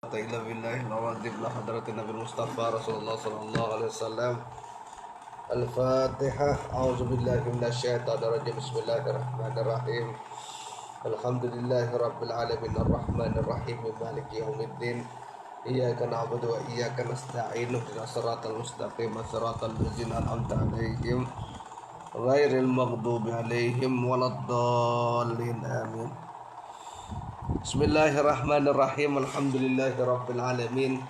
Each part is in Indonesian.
إلا بالله العظيم لحضرة النبي المصطفى رسول الله صلى الله عليه وسلم. الفاتحة. أعوذ بالله من الشيطان الرجيم. بسم الله الرحمن الرحيم. الحمد لله رب العالمين الرحمن الرحيم مالك يوم الدين. إياك نعبد وإياك نستعين اهدنا الصراط المستقيم صراط الذين أنعمت عليهم غير المغضوب عليهم ولا الضالين آمين. Bismillahirrahmanirrahim. Alhamdulillahirabbil alamin.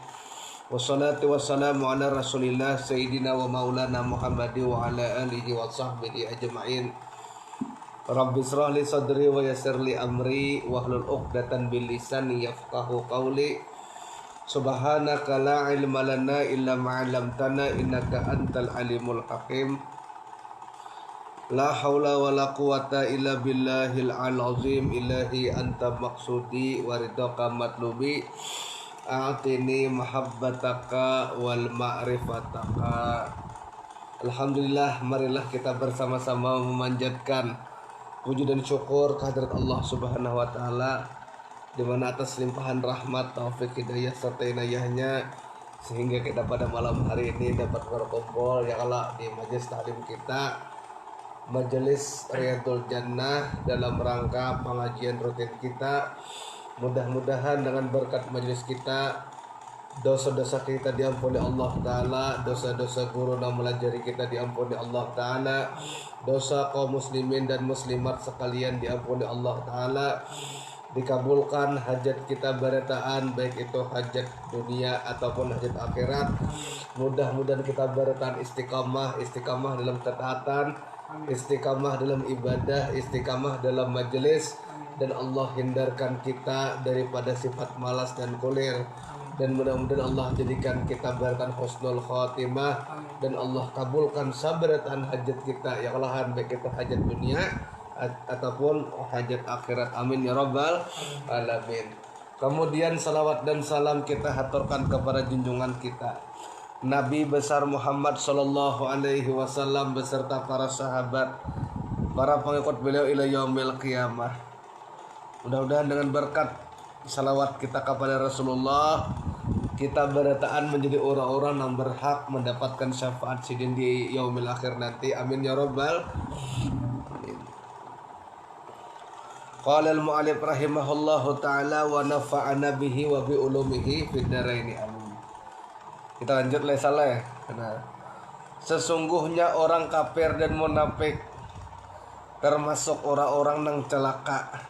Wassalatu wassalamu ala Rasulillah sayyidina wa maulana Muhammadi wa ala alihi wa sahbihi ajma'in. Rabbi israh li sadri wa yassir li amri wahlul 'uqdatan bil lisani yafqahu qawli. Subhanaka la ilma lana illa ma 'allamtana innaka antal alimul hakim. La haula wa la quwata illa billahil azim. Ilahi anta maqsudi wa ridhaka matlubi. A'tini mahabbataka wal ma'rifataka. Alhamdulillah, marilah kita bersama-sama memanjatkan puji dan syukur kehadirat Allah Subhanahu wa taala, di mana atas limpahan rahmat, taufik, hidayah serta inayahnya sehingga kita pada malam hari ini dapat berkumpul ya Allah di majelis taklim kita, Majelis Riyadhul Jannah, dalam rangka pengajian rutin kita. Mudah-mudahan dengan berkat majelis kita, dosa-dosa kita diampuni Allah Ta'ala, dosa-dosa guru yang melajari kita diampuni Allah Ta'ala, dosa kaum muslimin dan muslimat sekalian diampuni Allah Ta'ala, dikabulkan hajat kita berataan, baik itu hajat dunia ataupun hajat akhirat. Mudah-mudahan kita berataan istiqamah dalam ketaatan, istiqamah dalam ibadah, istiqamah dalam majelis, dan Allah hindarkan kita daripada sifat malas dan kulir, dan mudah-mudahan Allah jadikan kita berataan husnul khatimah, dan Allah kabulkan sabratan hajat kita ya Allah, baik itu hajat dunia ataupun hajat akhirat. Amin ya rabbal alamin. Kemudian salawat dan salam kita haturkan kepada junjungan kita Nabi besar Muhammad sallallahu alaihi wasallam beserta para sahabat, para pengikut beliau ila yaumil qiyamah. Mudah-mudahan dengan berkat salawat kita kepada Rasulullah, kita berataan menjadi orang-orang yang berhak mendapatkan syafaat sidin di yaumil akhir nanti. Amin ya rabbal alamin. Qala al-mu'allif rahimahullahu ta'ala wa nafa'ana bihi wa bi ulumihi fid dharaini. Amin. Kita lanjut salah. Karena sesungguhnya orang kafir dan munafik termasuk orang-orang yang celaka.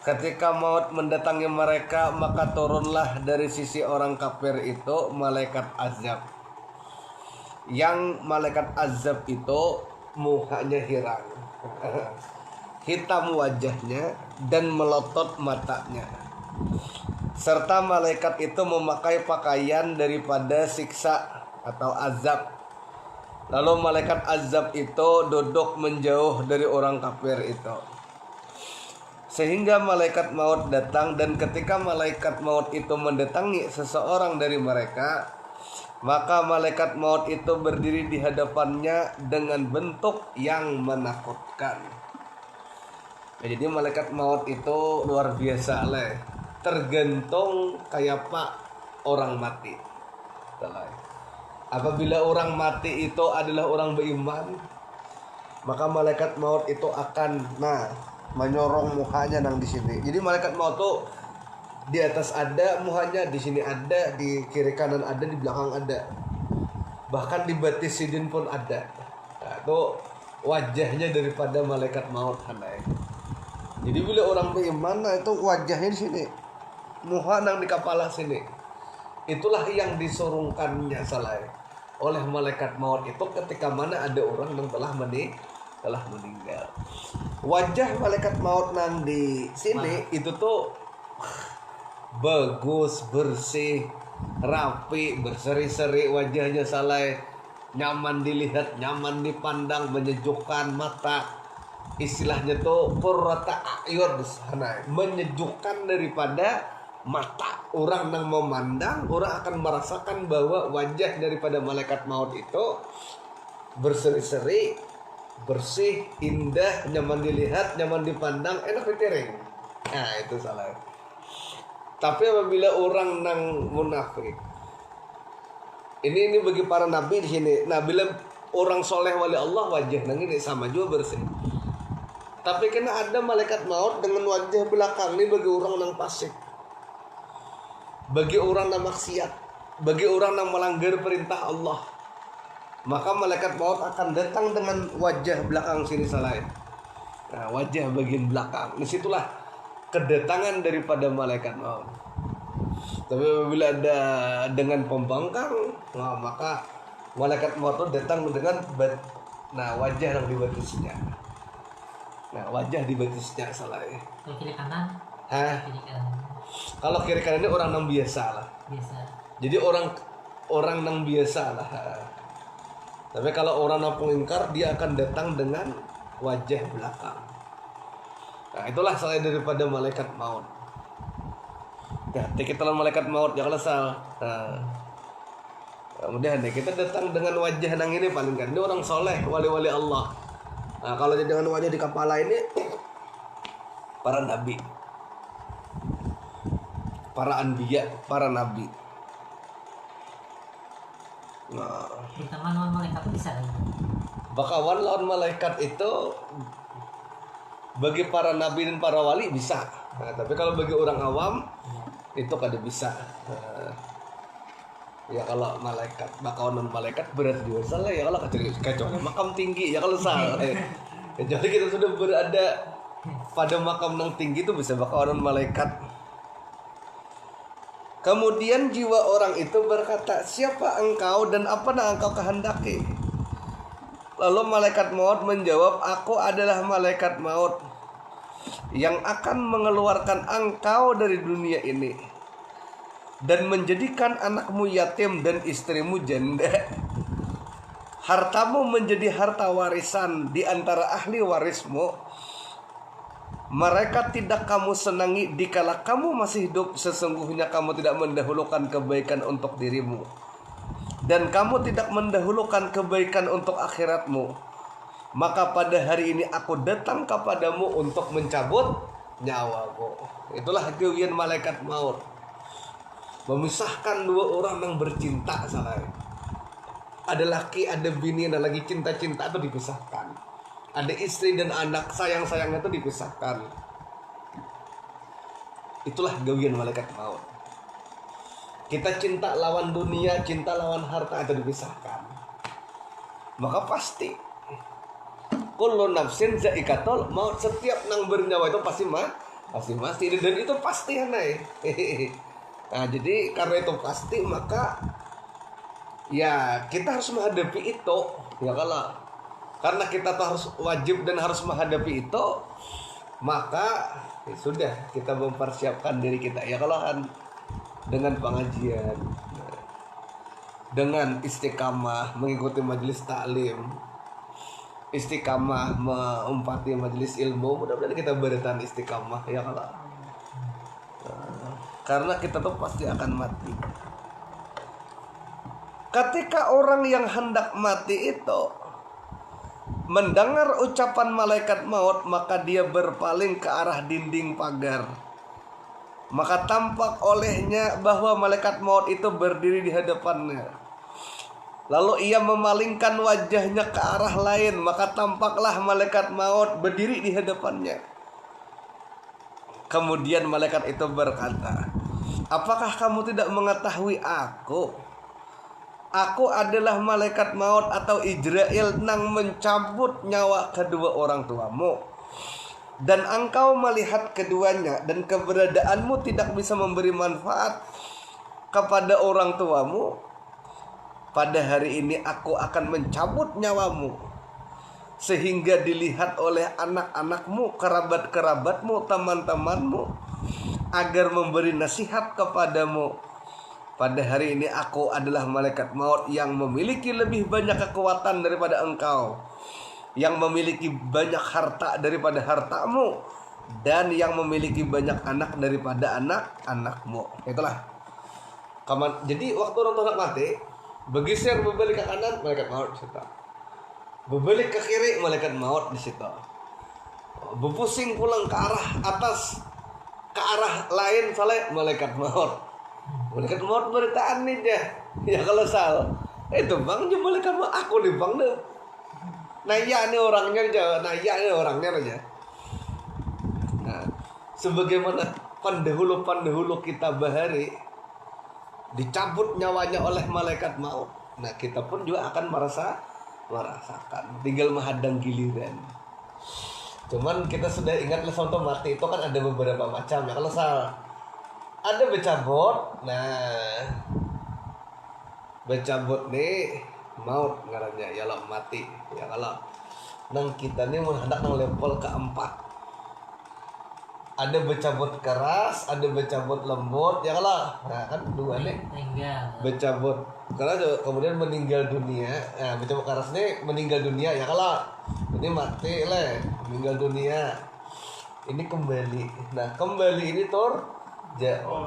Ketika maut mendatangi mereka, maka turunlah dari sisi orang kafir itu malaikat azab. Yang malaikat azab itu mukanya hirang, hitam wajahnya dan melotot matanya, serta malaikat itu memakai pakaian daripada siksa atau azab. Lalu malaikat azab itu duduk menjauh dari orang kafir itu, sehingga malaikat maut datang. Dan ketika malaikat maut itu mendatangi seseorang dari mereka, maka malaikat maut itu berdiri di hadapannya dengan bentuk yang menakutkan. Jadi malaikat maut itu luar biasa tergantung kayak pak orang mati. Apabila orang mati itu adalah orang beriman, maka malaikat maut itu akan menyorong muhanya nang di sini. Jadi malaikat maut tuh di atas ada muhanya, di sini ada, di kiri kanan ada, di belakang ada, bahkan di batis sidin pun ada. Itu wajahnya daripada malaikat maut. Jadi bila orang beriman itu wajahnya di sini, muha nang di kepala sini. Itulah yang disurungkannya oleh malaikat maut itu ketika mana ada orang yang telah meninggal. Wajah malaikat maut nang di sini itu tuh bagus, bersih, rapi, berseri-seri wajahnya nyaman dilihat, nyaman dipandang, menyejukkan mata. Istilahnya tuh qurrata a'yun, menyejukkan daripada mata. Orang yang memandang, orang akan merasakan bahwa wajah daripada malaikat maut itu berseri-seri, bersih, indah, nyaman dilihat, nyaman dipandang, enak ditereng. Nah itu salah. Tapi apabila orang nang munafik, ini bagi para nabi di sini. Nah, bila orang soleh wali Allah wajah nang ini sama juga bersih. Tapi kena ada malaikat maut dengan wajah belakang ini bagi orang nang fasik, bagi orang nang maksiat, bagi orang nang melanggar perintah Allah. Maka malaikat maut akan datang dengan wajah belakang sini salah. Nah, wajah bagian belakang. Disitulah kedatangan daripada malaikat maut. Tapi apabila ada dengan pembangkang, nah, maka malaikat maut itu datang dengan wajah yang di batisnya. Nah, wajah di batisnya salah. Kiri kanan. Kiri kanan. Kalau kiri kanan ini orang yang biasa lah. Biasa. Jadi orang yang biasa lah. Tapi kalau orang yang pengingkar, dia akan datang dengan wajah belakang. Nah, itulah salah daripada malaikat maut. Nah, kita lawan malaikat maut jangan salah. Nah, kemudian kita datang dengan wajah nang ini paling kan. Ini orang soleh, wali-wali Allah. Nah, kalau dengan wajah di kepala ini para nabi, para anbiya, para nabi. Nah, kita lawan malaikat bisa kan? Bakawan lawan malaikat itu bagi para nabi dan para wali bisa. Nah, tapi kalau bagi orang awam itu kada bisa. Ya kalau malaikat, bakawan malaikat berat juga salah ya kalau kecuali makam tinggi ya kalau salah. Jadi kita sudah berada pada makam yang tinggi itu bisa bakawan malaikat. Kemudian jiwa orang itu berkata, siapa engkau dan apa yang engkau kehendaki? Lalu malaikat maut menjawab, aku adalah malaikat maut yang akan mengeluarkan engkau dari dunia ini dan menjadikan anakmu yatim dan istrimu janda. Hartamu menjadi harta warisan di antara ahli warismu. Mereka tidak kamu senangi dikala kamu masih hidup. Sesungguhnya kamu tidak mendahulukan kebaikan untuk dirimu, dan kamu tidak mendahulukan kebaikan untuk akhiratmu. Maka pada hari ini aku datang kepadamu untuk mencabut nyawamu. Itulah kewian malaikat maut, memisahkan dua orang yang bercinta salah. Ada laki, ada bini, ada lagi cinta-cinta itu dipisahkan. Ada istri dan anak sayang-sayangnya itu dipisahkan. Itulah gawian malaikat maut. Kita cinta lawan dunia, cinta lawan harta itu dipisahkan. Maka pasti kullu nafsin zaikatul maut, setiap nang bernyawa itu pasti mati dan itu pasti aneh. Nah, jadi karena itu pasti maka ya kita harus menghadapi itu. Ya kalau karena kita tuh harus wajib dan harus menghadapi itu, maka ya sudah kita mempersiapkan diri kita. Ya kalau kan dengan pengajian, dengan istiqamah mengikuti majelis taklim, istiqamah mengumpati majelis ilmu, mudah-mudahan kita bertahan istiqamah ya kalau. Karena kita tuh pasti akan mati. Ketika orang yang hendak mati itu mendengar ucapan malaikat maut, maka dia berpaling ke arah dinding pagar. Maka tampak olehnya bahwa malaikat maut itu berdiri di hadapannya. Lalu ia memalingkan wajahnya ke arah lain, maka tampaklah malaikat maut berdiri di hadapannya. Kemudian malaikat itu berkata, apakah kamu tidak mengetahui aku? Aku adalah malaikat maut atau Ijrail nang mencabut nyawa kedua orang tuamu. Dan engkau melihat keduanya, dan keberadaanmu tidak bisa memberi manfaat kepada orang tuamu. Pada hari ini aku akan mencabut nyawamu, sehingga dilihat oleh anak-anakmu, kerabat-kerabatmu, teman-temanmu, agar memberi nasihat kepadamu. Pada hari ini aku adalah malaikat maut yang memiliki lebih banyak kekuatan daripada engkau, yang memiliki banyak harta daripada hartamu, dan yang memiliki banyak anak daripada anak-anakmu. Itulah. Jadi waktu orang mati, bergeser berbalik ke kanan, malaikat maut di situ. Berbalik ke kiri, malaikat maut di situ. Berpusing pulang ke arah atas, ke arah lain salah malaikat maut. Malaikat maut beritaan nih dia. Ya kalau salah itu bang je malaikat maut aku nih bang deh. Naya nih orangnya aja, naya nih orangnya aja. Nah, sebagaimana pendahulu kita bahari dicabut nyawanya oleh malaikat maut. Nah, kita pun juga akan merasakan, tinggal menghadang giliran. Cuman kita sudah ingat lesson mati itu kan ada beberapa macam ya. Kalau salah ada becabot, nah becabot nih maut ngarannya ya lah mati ya kalau nang kita nih menghadap nang level keempat. Ada becabot keras, ada becabot lembut ya kalau nah kan dua nih becabot keras kemudian meninggal dunia. Nah becabot keras nih meninggal dunia ya kalau ini mati lah meninggal dunia ini kembali. Nah kembali ini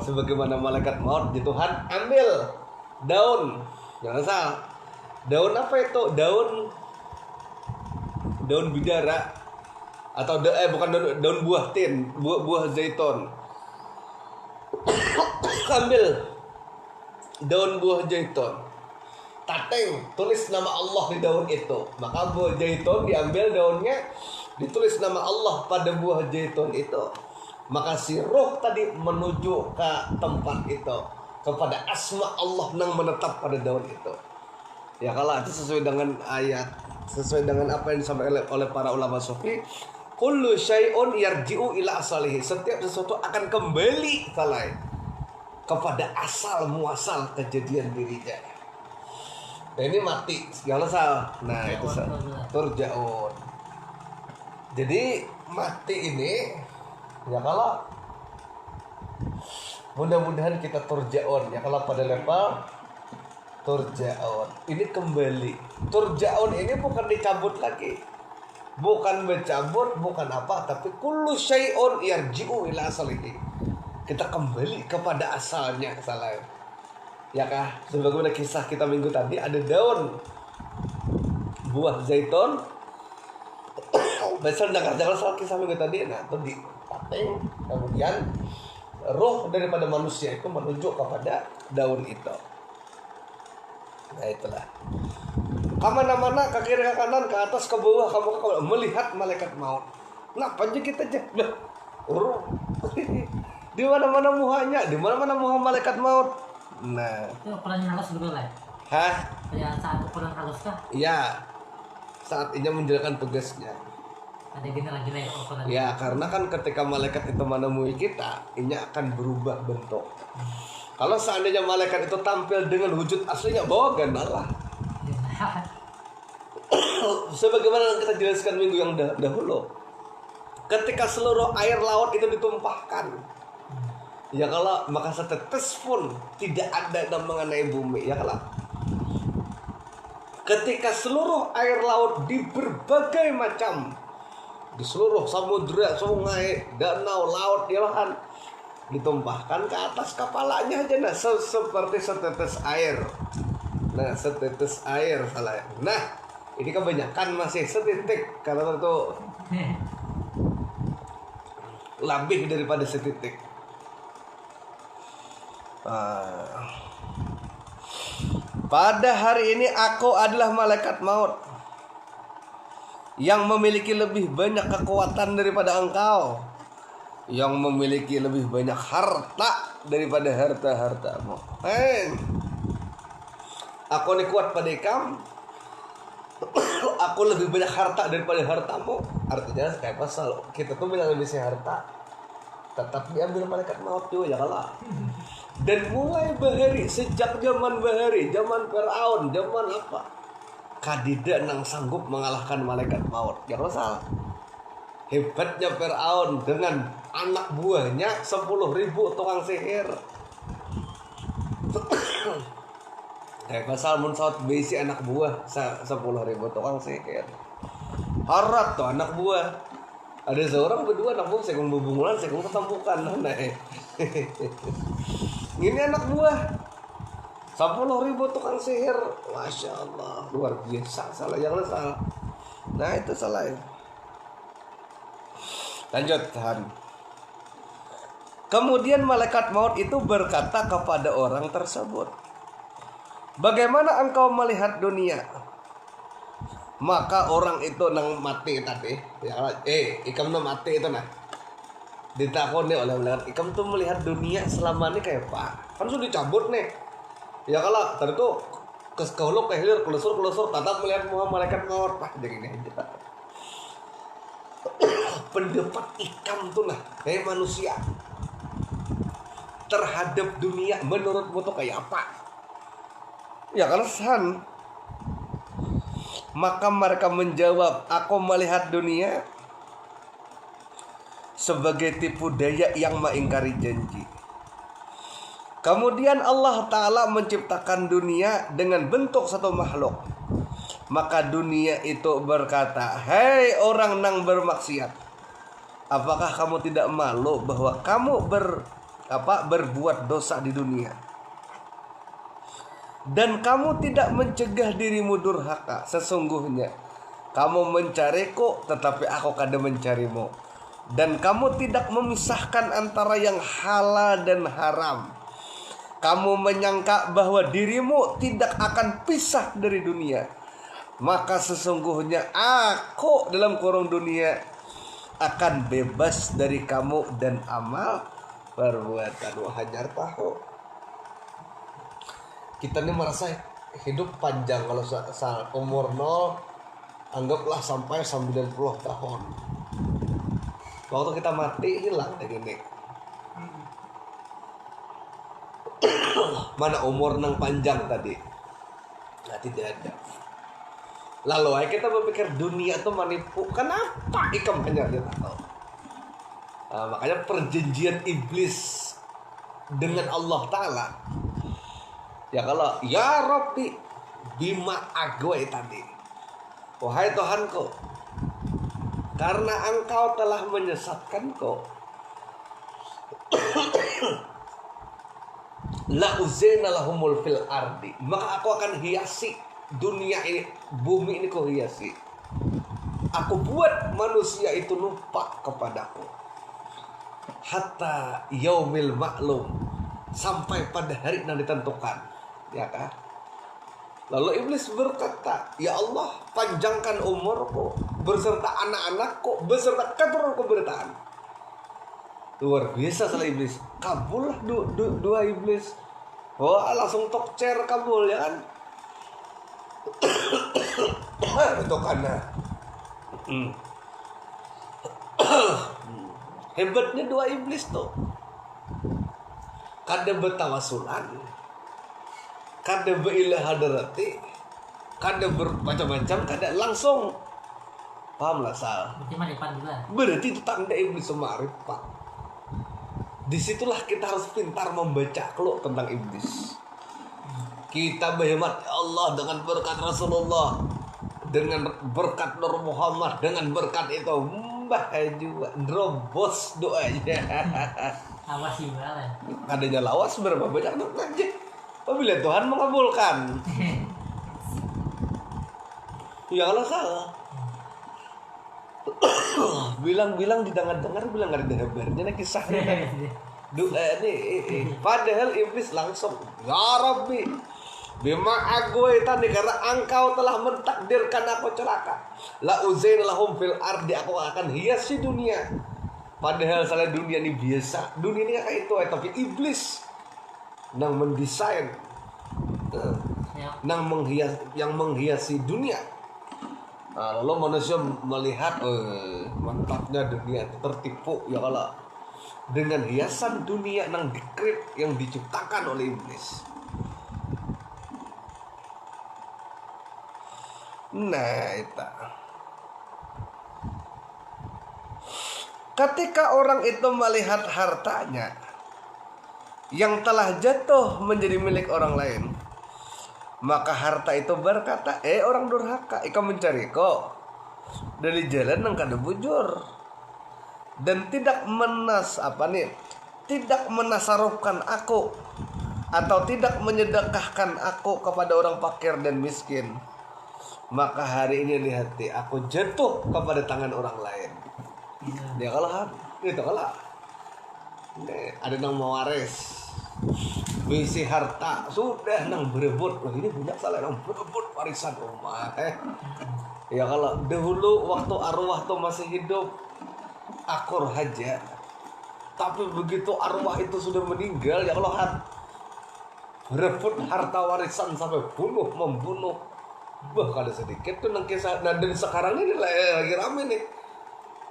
sebagaimana malaikat maut di Tuhan ambil daun jangan salah daun apa itu daun bidara atau bukan daun buah tin buah zaitun. Ambil daun buah zaitun tateng tulis nama Allah di daun itu, maka buah zaitun diambil daunnya ditulis nama Allah pada buah zaitun itu, maka si roh tadi menuju ke tempat itu kepada asma Allah yang menetap pada daun itu. Ya kalau itu sesuai dengan ayat, sesuai dengan apa yang disampaikan oleh para ulama sufi, kullu syai'un yarji'u ila asalihi. Setiap sesuatu akan kembali kepada asal muasal kejadian dirinya. Nah ini mati segala salah. Nah itu turja'un. Jadi mati ini ya kalau mudah-mudahan kita turja'un ya kalau pada level turja'un ini kembali. Turja'un ini bukan dicabut lagi, bukan bercabut, bukan apa, tapi kullu syai'un yarji'u ila asalihi. Kita kembali kepada asalnya salah. Ya kah? Sebagaimana kisah kita minggu tadi ada daun buah zaitun. Besar jangan soal kisah minggu tadi. Nah itu dipateng, kemudian roh daripada manusia itu menuju kepada daun itu. Nah itulah. Kemana-mana, ke kiri ke kanan, ke atas ke bawah, kamu melihat malaikat maut. Kenapa aja kita jalan? Di mana-mana muhanya, di mana-mana muha malaikat maut. Nah. Itu ukurannya halus dulu lah. Hah? Ya saat ukuran halus kah? Iya. Saat ia menjalankan tugasnya. Ada gini lagi lah ukuran. Ya karena kan ketika malaikat itu menemui kita, ini akan berubah bentuk. Kalau seandainya malaikat itu tampil dengan wujud aslinya, bawa gandalah. Sebagaimana kita jelaskan minggu yang dahulu, ketika seluruh air laut itu ditumpahkan, ya kalau maka setetes pun tidak ada yang mengenai bumi, ya kalau ketika seluruh air laut di berbagai macam, di seluruh samudra, sungai, danau, laut, ya kan, ditumpahkan ke atas kepalanya aja, nah seperti setetes air. Nah setetes air salah. Nah ini kebanyakan masih setitik, karena itu lebih daripada setitik. Pada hari ini aku adalah malaikat maut yang memiliki lebih banyak kekuatan daripada engkau, yang memiliki lebih banyak harta daripada harta-hartamu. Aku ini kuat pada kamu. Aku lebih banyak harta daripada hartamu. Artinya kayak pasal kita tuh bilang lebih harta, tetap diambil malaikat maut juga ya kalah. Dan mulai bahari, sejak zaman bahari, zaman Firaun, zaman apa, kadida nang sanggup mengalahkan malaikat maut. Ya kalau salah. Hebatnya Firaun dengan anak buahnya 10.000 tukang sihir. Kayak pasal mun saut besi anak buah 10.000 tukang sihir. Harat tuh anak buah. Ada seorang berdua anak buah sekung bubungulan, sekung ketampukan. Nah, ini anak buah 10.000 tukang sihir. Masya Allah, luar biasa. Salah yang salah. Nah itu salah. Lanjut Han. Kemudian malaikat maut itu berkata kepada orang tersebut, bagaimana engkau melihat dunia? Maka orang itu nang mati tadi, ya, ikam nang mati itu nah, ditakoni oleh malaikat, ikam tuh melihat dunia selama ini kayak apa? Kan sudah dicabut nih. Ya kalau tadi tuh kesekolok kehilir kelusur tatap melihat malaikat maut, jadi ini aja. Pendapat ikam tuh nah kayak manusia terhadap dunia menurutmu tuh kayak apa? Ya kalau san, maka mereka menjawab, aku melihat dunia sebagai tipu daya yang mengingkari janji. Kemudian Allah Ta'ala menciptakan dunia dengan bentuk satu makhluk. Maka dunia itu berkata, hei orang nang bermaksiat, apakah kamu tidak malu bahwa kamu berbuat dosa di dunia? Dan kamu tidak mencegah dirimu durhaka. Sesungguhnya kamu mencariku, tetapi aku kada mencarimu. Dan kamu tidak memisahkan antara yang halal dan haram. Kamu menyangka bahwa dirimu tidak akan pisah dari dunia. Maka sesungguhnya aku dalam kurung dunia akan bebas dari kamu dan amal perbuatan. Hajar tahu. Kita ini merasa hidup panjang kalau umur 0 anggaplah sampai 90 tahun. Waktu kita mati hilang kayak gini. Mana umur nang panjang tadi? Nah, tidak ada. Lalu kita berpikir dunia itu menipu. Kenapa? Ikam hanya dia tahu. Makanya perjanjian iblis dengan Allah Ta'ala, ya kalau ya Rabbi bima agwai tadi, wahai Tuhanku, karena engkau telah menyesatkanku, la uzaina lahumul fil ardi, maka aku akan hiasi dunia ini, bumi ini ku hiasi. Aku buat manusia itu lupa kepadaku hatta yaumil maklum, sampai pada hari yang ditentukan, ya kan? Lalu iblis berkata, ya Allah, panjangkan umurku beserta anak-anakku, beserta keturunanku beritaan. Luar biasa salah iblis. Kabul lah dua iblis. Wah, langsung tokcer kabul, ya kan? Itu karena hebatnya dua iblis tuh. Kada bertawasulan, kada berilah hadarati, kada bermacam-macam, kada langsung. Paham lah Sal? Berarti itu tanda iblis semarifat. Disitulah kita harus pintar membaca keluk tentang iblis. Kita berhemat Allah dengan berkat Rasulullah, dengan berkat Nur Muhammad, dengan berkat itu mbah juga drobos doanya. Awas sih malah. Adanya lawas berapa banyak tuh aja. Apabila Tuhan mengabulkan. Ya Allah salah. Bilang-bilang didengar-dengar bilang nggak ada kabarnya nih kisahnya. Doa nih. Padahal iblis langsung, ya Rabbi, bima agwai tadi, karena engkau telah mentakdirkan aku celaka. La uzaina lahum fil ardi, aku akan hiasi dunia. Padahal salah dunia ini biasa. Dunia ini kayak itu, tapi iblis nang mendesain, nang menghiasi dunia. Nah, lalu manusia melihat mantapnya dunia itu tertipu ya kalau dengan hiasan dunia nang dikrip yang diciptakan oleh iblis. Nah, itu. Ketika orang itu melihat hartanya yang telah jatuh menjadi milik orang lain, maka harta itu berkata, orang durhaka, ikam mencariku dari jalan yang kada bujur dan tidak tidak menasarufkan aku atau tidak menyedekahkan aku kepada orang fakir dan miskin. Maka hari ini lihat, aku jatuh kepada tangan orang lain. Dia kalah, itu kalah. Ada nang mewaris bisi harta sudah nang berebut. Wah, ini banyak salah nang berebut warisan rumah. Ya kalau dahulu waktu arwah tuh masih hidup akur haja. Tapi begitu arwah itu sudah meninggal, ya Allah, berebut harta warisan sampai membunuh. Wah, kada sedikit tuh nang kisah. Nah, dan sekarang ini lagi rame nih.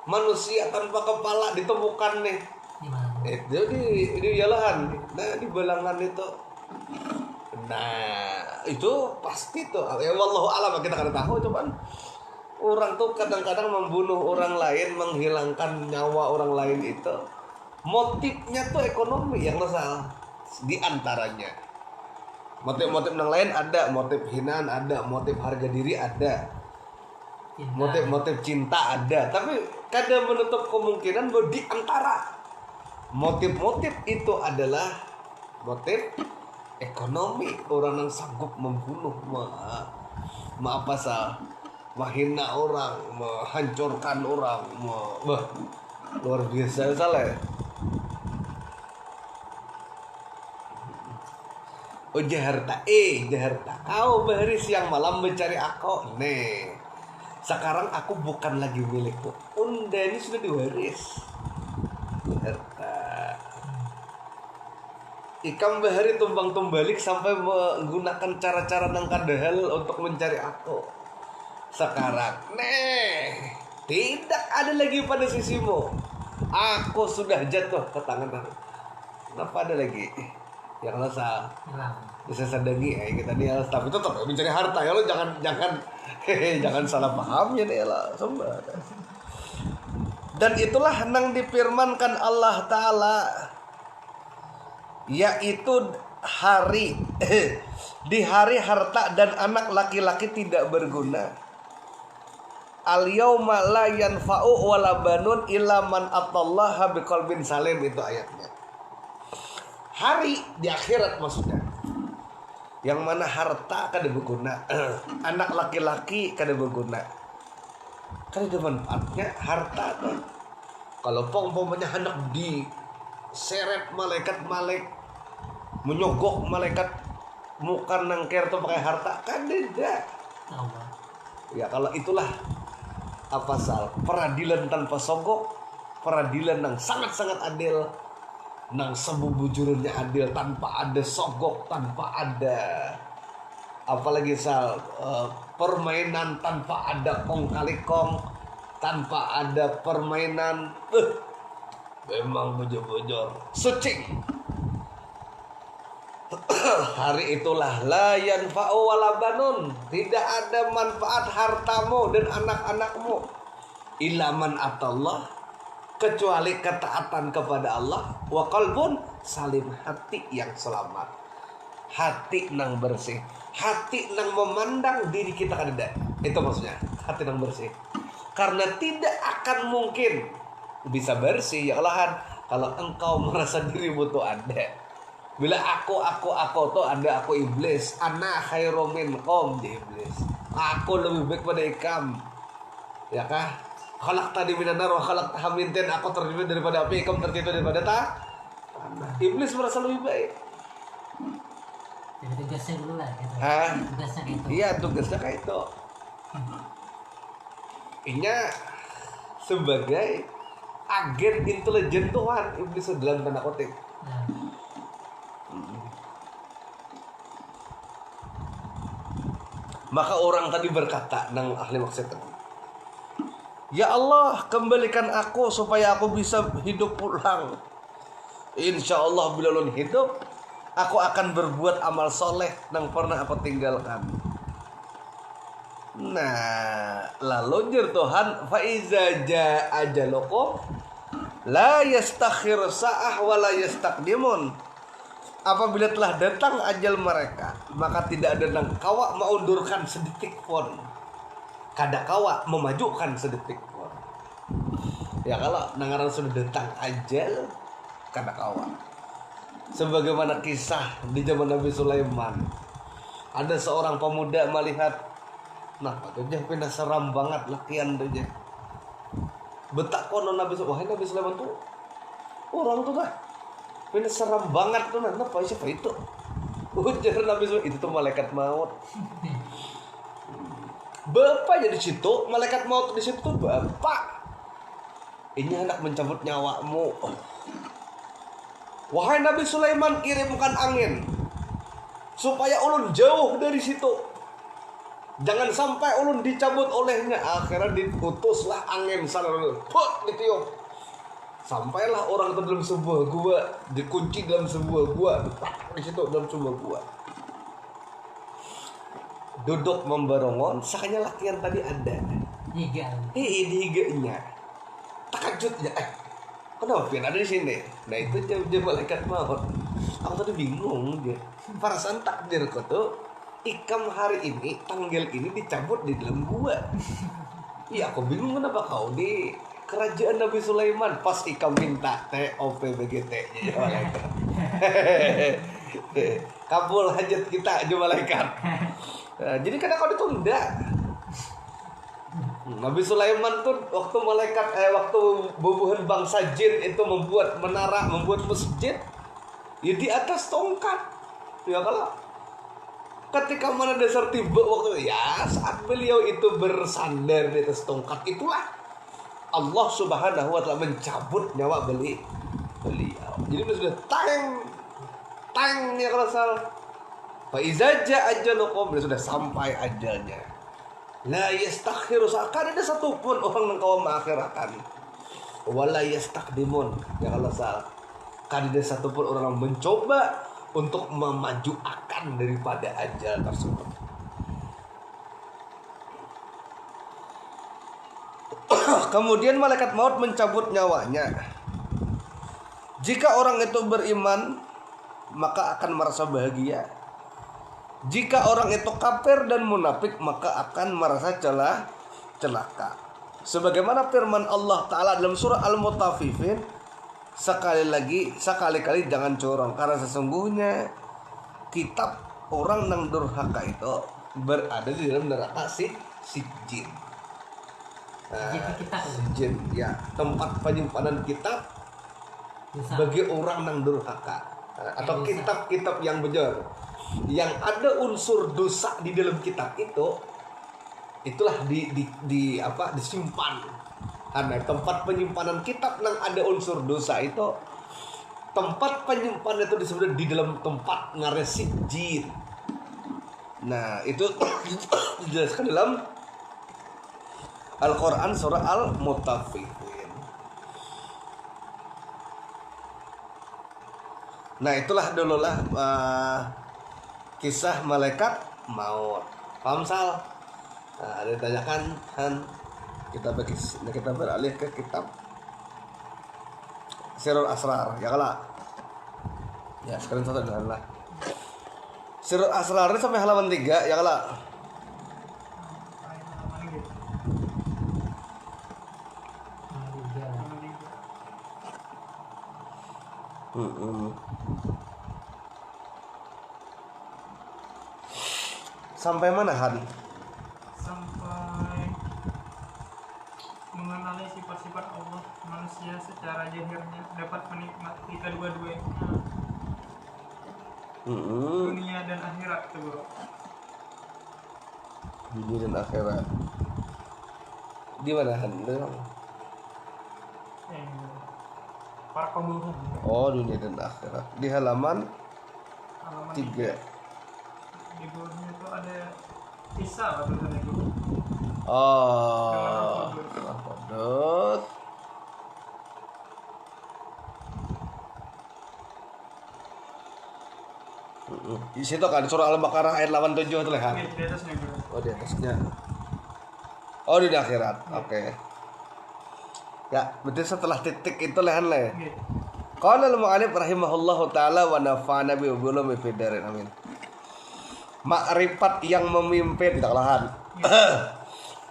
Manusia tanpa kepala ditemukan nih. Di mana? Itu di Yalahan. Nah, di Balangan itu. Nah, itu pasti tuh. Ya wallahu alam, kita kada tahu cuman orang tuh kadang-kadang membunuh orang lain, menghilangkan nyawa orang lain itu motifnya tuh ekonomi yang salah di antaranya. Motif-motif yang lain ada, motif hinaan ada, motif harga diri ada. Motif-motif cinta ada, tapi kadang menutup kemungkinan bahwa di antara motif-motif itu adalah motif ekonomi. Orang yang sanggup membunuh, menghina orang, menghancurkan orang, luar biasa salah. Oh Jakarta, Jakarta, kau bahari siang malam mencari aku. Nih, sekarang aku bukan lagi milikku. Unda ini sudah diwaris. Jakarta. Ikam bahari tumbang-tumbalik sampai menggunakan cara-cara nang kadahal untuk mencari aku. Sekarang, tidak ada lagi pada sisimu. Aku sudah jatuh ke tangan. Kenapa ada lagi? Yang rasa bisa sadangi kita nih, tapi tetap mencari harta ya lo, jangan salah paham ya nih lah, sobat. Dan itulah nang difirmankan Allah Ta'ala, yaitu di hari harta dan anak laki-laki tidak berguna. Al-yauma la yanfa'u wala banun illa man atallaha biqalbin salim, itu ayatnya. Hari di akhirat maksudnya, yang mana harta kada berguna, anak laki-laki kada berguna. Kan ada manfaatnya harta tuh. Kalau umpamanya hendak diseret malaikat menyogok malaikat muka nangker tuh pakai harta, kan tidak. Ya kalau itulah apa peradilan tanpa sogok, peradilan yang sangat-sangat adil, nang sebubujurnya adil, tanpa ada sogok, tanpa ada apalagi permainan, tanpa ada kong kali kong, tanpa ada permainan, memang bujur-bujur suci. Hari itulah la yanfa'u wala banun, tidak ada manfaat hartamu dan anak-anakmu illa man atallah, kecuali ketaatan kepada Allah, wa qalbun salim, hati yang selamat, hati nang bersih, hati nang memandang diri kita kan ada. Itu maksudnya hati nang bersih, karena tidak akan mungkin bisa bersih ya Allah kalau engkau merasa dirimu tuh ada. Bila aku tuh ada, aku iblis, ana khairum minkum, di iblis, aku lebih baik pada ikam, ya kah? Khalaq tadi minan nar wa khalaq haminten, aku tercipta daripada api, ikam tercipta daripada tanah. Iblis merasa lebih baik. Jadi tugasnya dulu lah gitu. Tugasnya gitu. Iya, tugasnya kayak itu. Inya sebagai agen intelijen Tuhan, iblis dalam tanda kutip. Maka orang tadi berkata nang ahli maksud, ya Allah, kembalikan aku supaya aku bisa hidup pulang. Insya Allah bila ulun hidup, aku akan berbuat amal soleh nang pernah aku tinggalkan. Nah, lalu jir Tuhan, fa iza jaa ajalukum la yastakhir sa'ah wa la yastaqdimun. Apabila telah datang ajal mereka, maka tidak ada nang kawa maundurkan sedetik pun, kada kawa memajukan sedetik pun. Ya kalau nangaran sudah datang ajal, kada kawa. Sebagaimana kisah di zaman Nabi Sulaiman, ada seorang pemuda melihat, nah itu jah pindah seram banget lakian tuh jah. Betak kono Nabi Sulaiman tuh orang tuh dah Ini serem banget tuh, apa siapa itu? Ujar Nabi Sulaiman, itu tuh malaikat maut. Bapaknya di situ, malaikat maut di situ tuh bapak. Ini hendak mencabut nyawamu. Wahai Nabi Sulaiman, kirimkan angin supaya ulun jauh dari situ. Jangan sampai ulun dicabut olehnya. Akhirnya diputuslah angin sana, ditiup. Sampailah orang itu dalam sebuah gua, dikunci dalam sebuah gua, di situ dalam sebuah gua. Duduk membarongon, sakanya laki yang tadi ada. Higanya. Takjubnya, kenapa ada di sini? Nah itu dia malaikat maut. Aku tadi bingung dia. Perasaan takdirku tuh, Ikam hari ini, tanggal ini dicabut di dalam gua. Iya, aku bingung kenapa kau di kerajaan Nabi Sulaiman pas Ikam minta TOPBGT-nya malaikat. Kabul hajat kita aja malaikat. Nah, jadi kadang kau ditunda. Nabi Sulaiman tuh waktu waktu bubuhan bangsa jin itu membuat menara, membuat masjid, ya di atas tongkat. Ya kalau ketika mana dasar tiba waktu ya saat beliau itu bersandar di atas tongkat, itulah Allah Subhanahu wa taala mencabut nyawa beliau. Jadi sudah tang ya kalau salah. Fa iza jaa ajalukum, sudah sampai ajalnya. La yastakhiru, seakan ada satupun orang yang kau mengakhirkan. Wala yastakdimun, ya kalau salah. Kan ada satupun orang yang mencoba untuk memajukan daripada ajal tersebut. Kemudian malaikat maut mencabut nyawanya. Jika orang itu beriman, maka akan merasa bahagia. Jika orang itu kafir dan munafik, maka akan merasa celaka. Sebagaimana firman Allah Ta'ala dalam surah Al-Mutaffifin, sekali-kali jangan curang, karena sesungguhnya kitab orang yang durhaka itu berada di dalam neraka Sijjin. Sijjin, ya, tempat penyimpanan kitab bagi orang yang durhaka, atau kitab-kitab yang bejar, yang ada unsur dosa di dalam kitab itu, itulah disimpan. Karena tempat penyimpanan kitab yang ada unsur dosa itu, tempat penyimpanan itu disebut di dalam tempat ngaresijin. Nah itu dijelaskan dalam Al-Quran surah Al-Mutaffifin. Nah itulah dululah kisah malaikat maut. Paham Sal? Nah, ada ditanyakan Han. Kita beralih ke kitab Sirul Asrar, ya kalau ya sekarang satu lah. Sirul Asrar ini sampai halaman 3, ya kalau sampai mana Han? Sampai mengenali sifat-sifat Allah, manusia secara zahirnya dapat menikmati kedua-duanya, dunia dan akhirat tuh bro. Dunia dan akhirat di mana Han? Para pembunuh. Oh, dunia dan akhirat di halaman 3. Di bawahnya itu ada kisah apa tulisannya itu? Oh, Qudus. Di situ kan surah Al-Baqarah ayat 87 itu lihat. Di atasnya bro. Oh, di atasnya. Oh, di akhirat. Oke. Ya, berarti setelah titik itu lihat lah. Qala al-mu'allif rahimahullahu taala wa nafa'ana bi ulumi fid darin amin. Makrifat yang memimpin takalahan.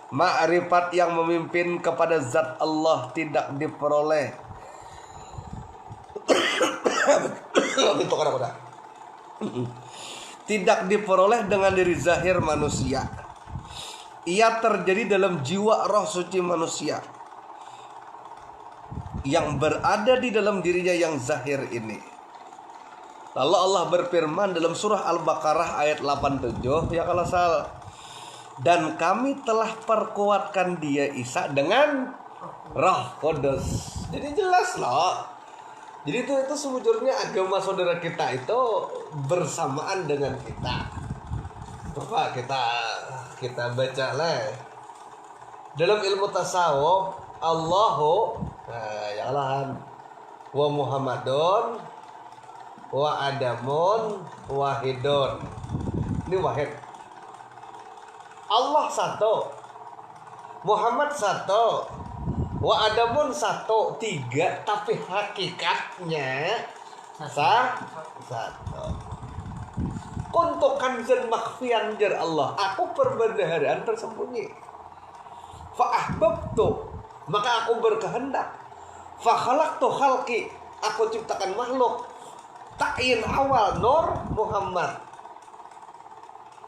Makrifat yang memimpin kepada zat Allah tidak diperoleh. Tidak diperoleh dengan diri zahir manusia. Ia terjadi dalam jiwa roh suci manusia yang berada di dalam dirinya yang zahir ini. Lalu Allah berfirman dalam surah Al-Baqarah ayat 87 ya kalau salah. Dan kami telah perkuatkan dia Isa dengan Roh Kudus. Jadi jelas loh. Jadi itu sebetulnya agama saudara kita itu bersamaan dengan kita. Coba kita baca lah. Dalam ilmu tasawuf Allahu ya Allah wa Muhammadun wa Adamun wahidun. Ini wahid. Allah satu, Muhammad satu, wa Adamun satu, tiga, tapi hakikatnya satu. Kuntu kanzan makhfiyan jar Allah, aku perbendaharaan tersembunyi. Fa ahbabtu, maka aku berkehendak. Fa khalaqtu khalqi, aku ciptakan makhluk. Ta'yin awal Nur Muhammad.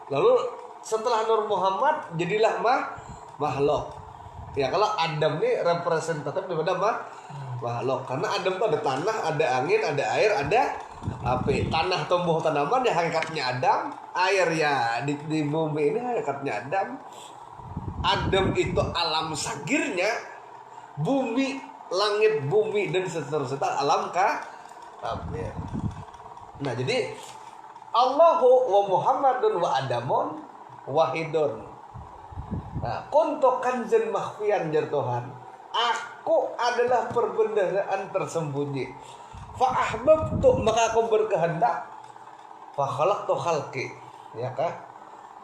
Lalu setelah Nur Muhammad jadilah makhluk. Ya kalau Adam ini representatif daripada makhluk. Karena Adam itu ada tanah, ada angin, ada air, ada api. Tanah tumbuh tanaman ya hakikatnya Adam. Air ya di bumi ini hakikatnya Adam. Adam itu alam sagirnya, bumi, langit, bumi dan seterusnya alam kafir. Nah jadi Allahu wa Muhammadun wa Adamun wahidun. Nah, kuntu kanzan makhfiyan jar Tuhan. Aku adalah perbendaharaan tersembunyi. Fa ahbabtu, maka aku berkehendak. Fa khalaqtu khalqi. Ya kah?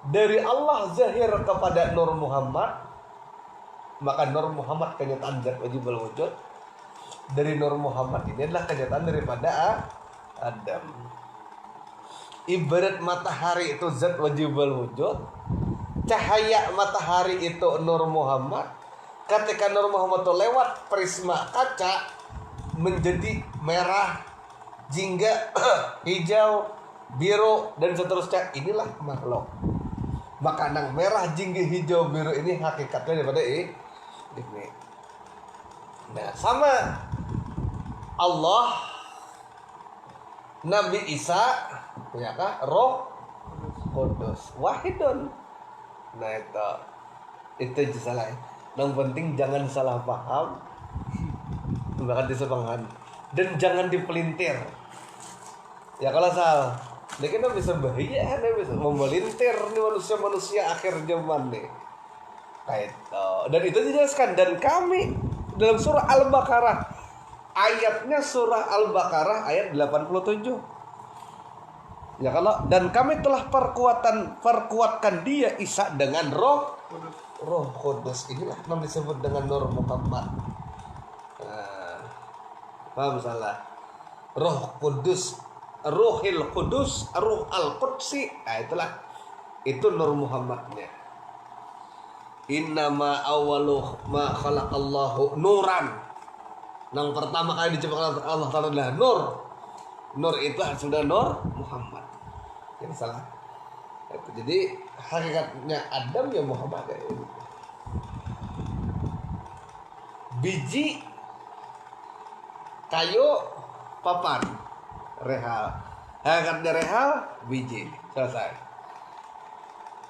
Dari Allah zahir kepada Nur Muhammad, maka Nur Muhammad kenyataan zat wajibul wujud. Dari Nur Muhammad ini adalah kenyataan daripada Adam. Ibarat matahari itu zat wajibul wujud, cahaya matahari itu Nur Muhammad. Ketika Nur Muhammad itu lewat prisma kaca menjadi merah, jingga, hijau, biru dan seterusnya, inilah makhluk. Maka nang merah, jingga, hijau, biru ini hakikatnya daripada ini. Nah, sama Allah, Nabi Isa, ya kah? Roh Kudus, wahidun. Nah itu salah. Yang penting jangan salah paham, bahkan disepenghan, dan jangan dipelintir. Ya kalau salah, dia kita bisa bahaya, dia bisa memelintir nih manusia akhir zaman nih. Kayak itu. Dan itu dijelaskan dan kami dalam surah Al-Baqarah, ayatnya surah Al-Baqarah ayat 87. Ya kalau dan kami telah perkuatkan dia Isa dengan Roh Kudus. Inilah yang disebut dengan Nur Muhammad. Paham salah? Roh Kudus, Ruhil Kudus, Ruh Al-Qudsi. Nah, itu Nur Muhammadnya. Innama awwalu ma khalaqallahu nuran. Yang pertama kali diciptakan Allah Ta'ala adalah nur. Nur itu sudah Nur Muhammad. Yang salah. Jadi hakikatnya Adam ya Muhammad. Biji, kayu, papan, rehal. Hakikatnya rehal, biji. Selesai.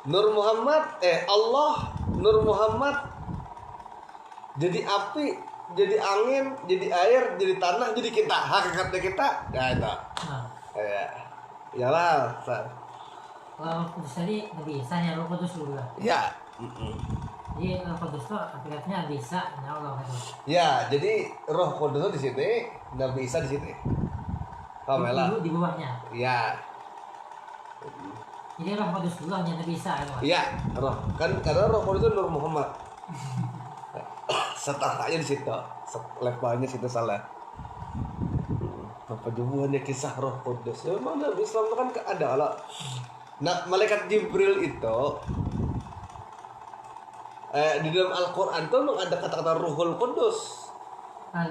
Nur Muhammad, Allah, Nur Muhammad jadi api, jadi angin, jadi air, jadi tanah, jadi kita. Hakikatnya kita, ya itu. Ya lah, Kalau Kudus tadi Nabi Isa ya, Roh Kudus dulu lah. ya. Jadi Roh Kudus itu hakikatnya Nabi Isa ya Allah itu. Ya, jadi Roh Kudus di sini, Nabi Isa di sini. Paham ya lah? Di bawahnya. Ya. Jadi Roh Kudus dulu hanya Nabi Isa ya. Iya, roh. Kan karena Roh Kudus itu Nur Muhammad. Setaranya di situ, levelnya situ salah. Apa hubungannya kisah Roh Kudus? Ya memang Nabi Islam itu kan ada Allah. Nah, malaikat Jibril itu di dalam Al-Quran itu memang ada kata-kata Ruhul Kudus.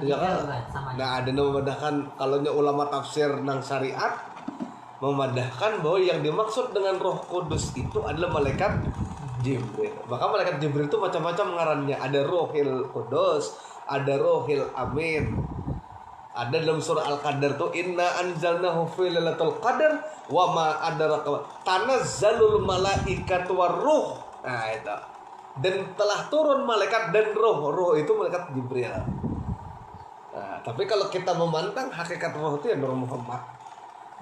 Ya kan? Nah, ada yang memandahkan kalau ulama tafsir nang syariat memadahkan bahwa yang dimaksud dengan Roh Kudus itu adalah malaikat Jibril. Maka malaikat Jibril itu macam-macam ngarannya. Ada Rohil Kudus, ada Rohil Amin, Ada dalam surah Al-Qadar tuh, inna anzalnahu fi lailatul qadar wa ma adraka tanazzalul malaikatu waruh. Nah itu. Dan telah turun malaikat dan roh. Roh itu malaikat Jibril. Nah, tapi kalau kita memandang hakikat roh itu ya Nur Muhammad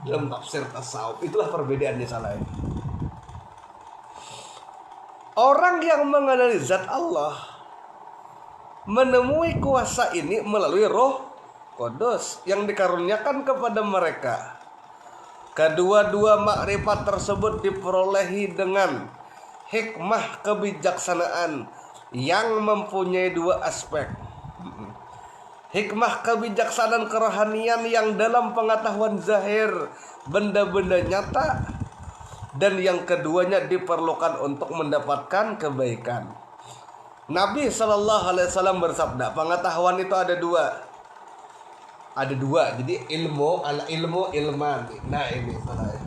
dalam tafsir tasawuf, itulah perbedaannya salah ini. Orang yang mengenali zat Allah menemui kuasa ini melalui Roh Kudus yang dikaruniakan kepada mereka. Kedua-dua makrifat tersebut diperolehi dengan hikmah kebijaksanaan yang mempunyai dua aspek. Hikmah kebijaksanaan kerohanian yang dalam pengetahuan zahir benda-benda nyata, dan yang keduanya diperlukan untuk mendapatkan kebaikan. Nabi SAW bersabda, pengetahuan itu ada dua. Ada dua, jadi ilmu, al-ilmu, ilman. Nah ini salahnya.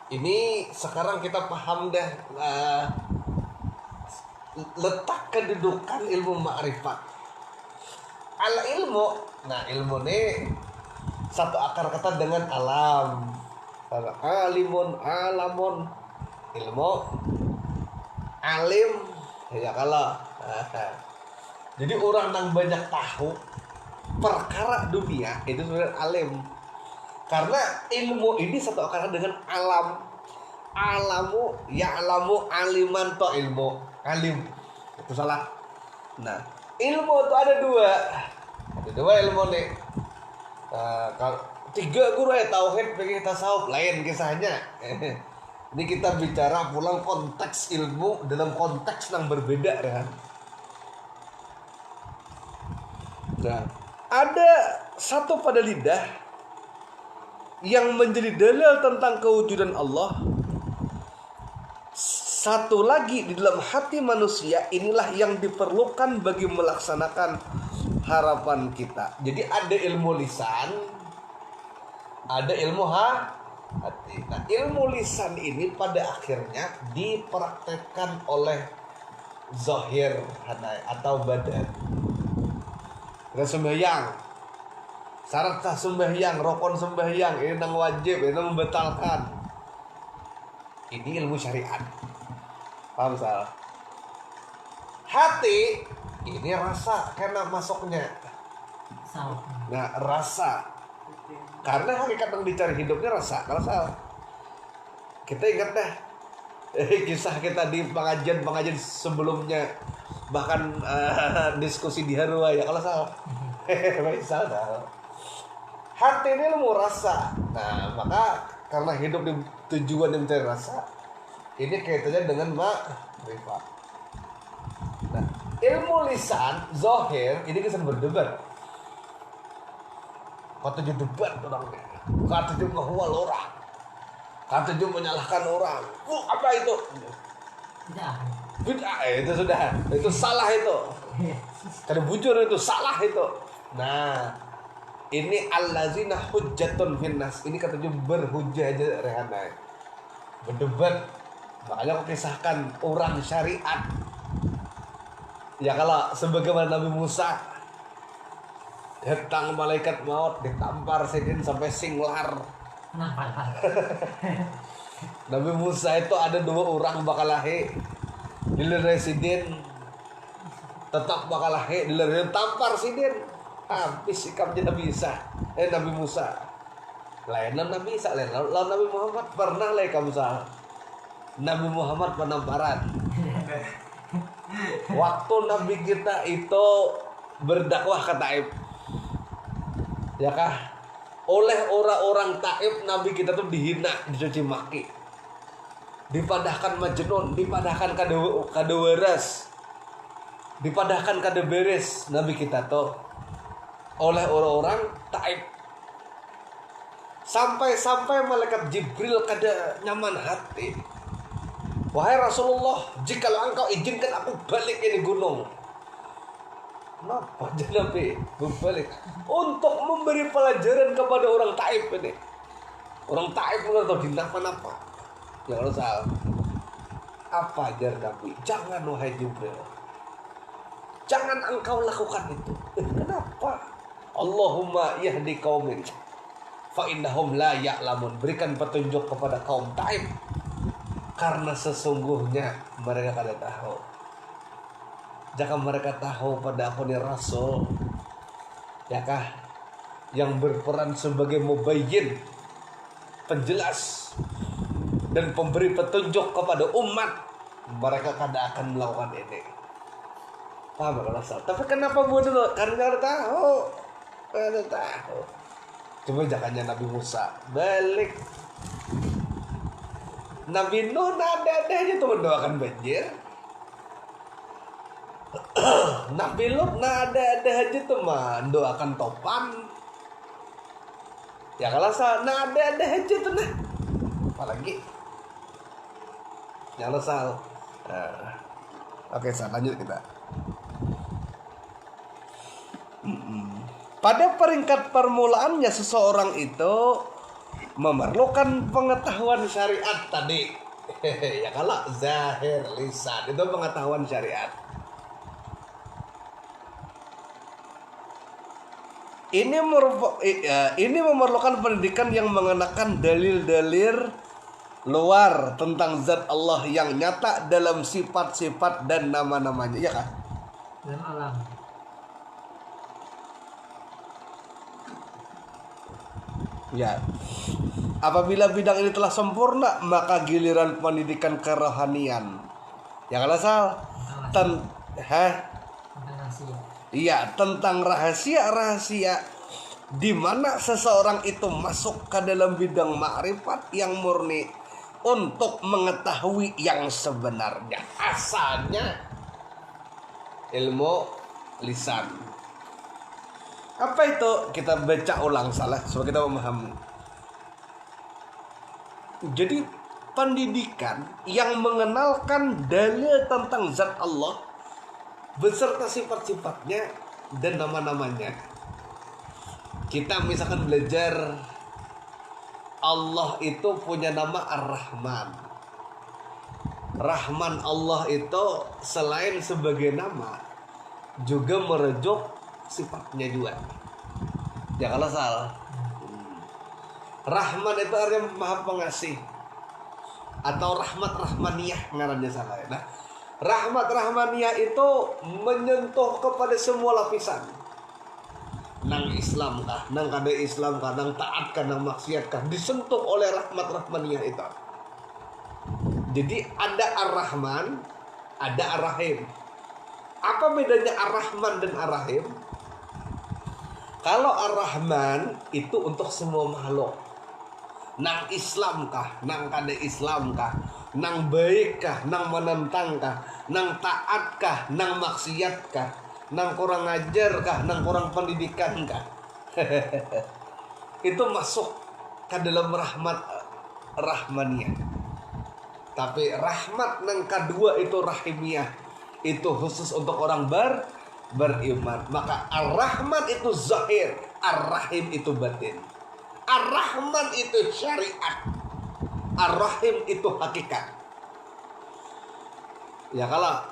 Ini sekarang kita paham dah letak kedudukan ilmu ma'rifat. Al-ilmu, nah ilmu ini satu akar kata dengan alam. Alimun, alamun, ilmu, alim, ya kalau. Jadi orang yang banyak tahu perkara dunia itu sebenarnya alim. Karena ilmu ini satu akar dengan alam. Alamu, ya'lamu, aliman to ilmu. Alim. Itu salah. Nah, ilmu itu ada dua. Ada dua ilmu nih. Kalau tiga guru ya tauhid bagi tasawuf lain kisahnya. Ini kita bicara pulang konteks ilmu dalam konteks yang berbeda kan. Nah, ada satu pada lidah yang menjadi dalil tentang kewujudan Allah. Satu lagi di dalam hati manusia, inilah yang diperlukan bagi melaksanakan harapan kita. Jadi ada ilmu lisan, ada ilmu hati. Nah, ilmu lisan ini pada akhirnya dipraktekkan oleh zahir atau badan. Kita sembahyang, syarat sah sembahyang, rukun sembahyang, ini yang wajib, ini yang membatalkan. Ini ilmu syariat. Paham salah? Hati ini rasa karena masuknya. Nah, rasa. Karena hakikat yang dicari hidupnya rasa. Kalau salah, kita ingat dah kisah kita di pengajian sebelumnya, bahkan diskusi di Harua ya kalau salah. Salah. Hati ini ilmu rasa. Nah, maka karena hidup di tujuan yang mencari rasa, ini kaitannya dengan ma'rifat. Nah, ilmu lisan, zahir, ini kita berdebat. Kata tujuh debat orangnya. Kata tujuh ngehwal orang. Kata tujuh menyalahkan orang. Apa itu? Bid'ah. Itu sudah. Itu salah itu. Kada bujur itu salah itu. Nah, ini allazina hujjatun finnas. Ini kata tujuh berhujjah aja rehanai. Berdebat. Makanya aku kisahkan orang syariat. Ya kalau sebagaimana Nabi Musa, datang malaikat maut, ditampar sidin sampai singlar. Nabi Musa itu ada dua orang bakal lahir. Dilerai sidin, tetap bakal lahir. Dilerai tampar sidin, habis sikapnya Nabi Isa. Nabi Musa. Lainan Nabi Isa, lain Nabi Muhammad pernah lah kamu salah. Nabi Muhammad penamparan. Waktu Nabi kita itu berdakwah ke Taif, ya kah? Oleh orang-orang Taif Nabi kita tuh dihina, dicaci maki, dipadahkan majnun, dipadahkan kade waras, dipadahkan kade beres Nabi kita tuh oleh orang-orang Taif. Sampai malaikat Jibril kada nyaman hati. Wahai Rasulullah, jikalau engkau izinkan aku balik ini gunung. Kenapa Nabi berbalik? Untuk memberi pelajaran kepada orang Taif ini. Orang Taif nggak tahu dinapa-napa. Jangan salah. Apa ajar Nabi? Jangan wahai Jibril. Jangan engkau lakukan itu. Kenapa? Allahumma yahdi qaumin fa innahum la ya'lamun. Berikan petunjuk kepada kaum Taif karena sesungguhnya mereka kada tahu. Jika mereka tahu pada aku ni Rasul, yakah, yang berperan sebagai mubayyin, penjelas dan pemberi petunjuk kepada umat, mereka kada akan melakukan ini. Paham kalau Rasul? Tapi kenapa bodoh? Karena kada tahu. Kada tahu. Cuma jangannya Nabi Musa balik. Nabi Nuh ada aja tuh mendoakan banjir. Nabi Lut ada aja tuh mendoakan topan. Ya kalau ada aja tuh nah. Apalagi jangan salah. Oke, lanjut kita. Pada peringkat permulaannya seseorang itu memerlukan pengetahuan syariat tadi. Ya kalau zahir lisan itu pengetahuan syariat. Ini memerlukan pendidikan yang mengenakan dalil-dalil luar tentang zat Allah yang nyata dalam sifat-sifat dan nama-namanya, ya kan? Dalam alam. Ya. Apabila bidang ini telah sempurna, maka giliran pendidikan kerohanian. Yang asal tentang rahasia-rahasia di mana seseorang itu masuk ke dalam bidang makrifat yang murni untuk mengetahui yang sebenarnya. Asalnya ilmu lisan. Apa itu? Kita baca ulang salah supaya kita memahami. Jadi pendidikan yang mengenalkan dalil tentang zat Allah beserta sifat-sifatnya dan nama-namanya. Kita misalkan belajar Allah itu punya nama Ar-Rahman. Rahman Allah itu selain sebagai nama juga merujuk sifatnya juga. Janganlah salah. Rahman itu artinya maha pengasih atau rahmat rahmaniyah ngarannya salah. Nah, rahmat rahmaniyah itu menyentuh kepada semua lapisan. Nang Islam kah, nang kada Islam kah, nang taat kah, nang maksiat kah, disentuh oleh rahmat rahmaniyah itu. Jadi ada Ar-Rahman, ada Ar-Rahim. Apa bedanya Ar-Rahman dan Ar-Rahim? Kalau Ar-Rahman itu untuk semua makhluk. Nang Islam kah, nang kada Islam kah, nang baik kah, nang menentang kah, nang taat kah, nang maksiat kah, nang kurang ajar kah, nang kurang pendidikan kah. Itu masuk ke dalam rahmat rahmaniyah. Tapi rahmat nang kedua itu rahimiyah. Itu khusus untuk orang beriman. Maka Ar-Rahman itu zahir, Ar-Rahim itu batin. Ar-Rahman itu syariat, Ar-Rahim itu hakikat. Ya kalau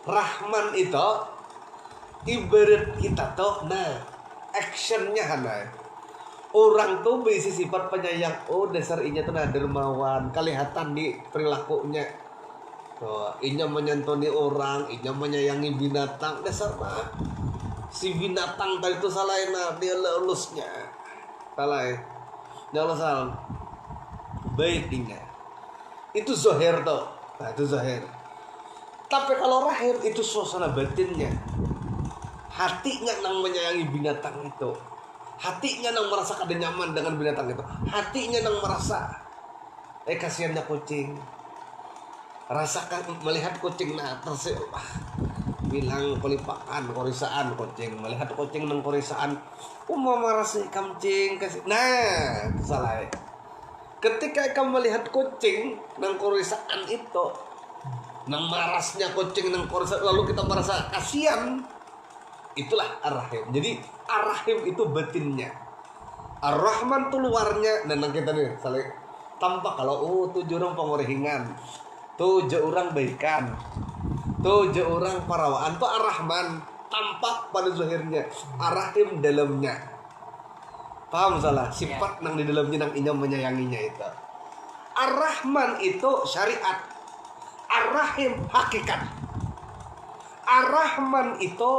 Rahman itu ibarat kita tuh, nah actionnya hana. Orang tuh berisi sifat penyayang. Oh dasar inya tuh nah dermawan, kelihatan di perilakunya. Oh, inya menyantuni orang, inya menyayangi binatang. Dasar mah si binatang tadi itu salah dia lulusnya. Salah ya. Jangan salah. Baiknya. Itu zahir tuh. Nah, itu zahir. Tapi kalau rahim itu suasana batinnya. Hatinya nang menyayangi binatang itu. Hatinya nang merasa kada nyaman dengan binatang itu. Hatinya nang merasa kasihannya kucing. Rasakan melihat kucing bilang kolipakan korisaan kucing, melihat kucing nang korisaan marasi kamcing kasih. Nah, salah. Ketika kamu melihat kucing nang korisaan itu, nang marasnya kucing nang korisaan, lalu kita merasa kasihan, itulah Ar-Rahim. Jadi Ar-Rahim itu batinnya, Ar-Rahman tuh luarnya. Dan nang kita nih salah tampak kalau tujuh orang pengorihingan, tujuh orang baikan, tujuh orang parawaan tuh Ar-Rahman. tampak pada zahirnya, Ar-Rahim dalamnya. Paham salah? Sifat nang di dalamnya nang inya menyayanginya itu. Ar-Rahman itu syariat, Ar-Rahim hakikat. Ar-Rahman itu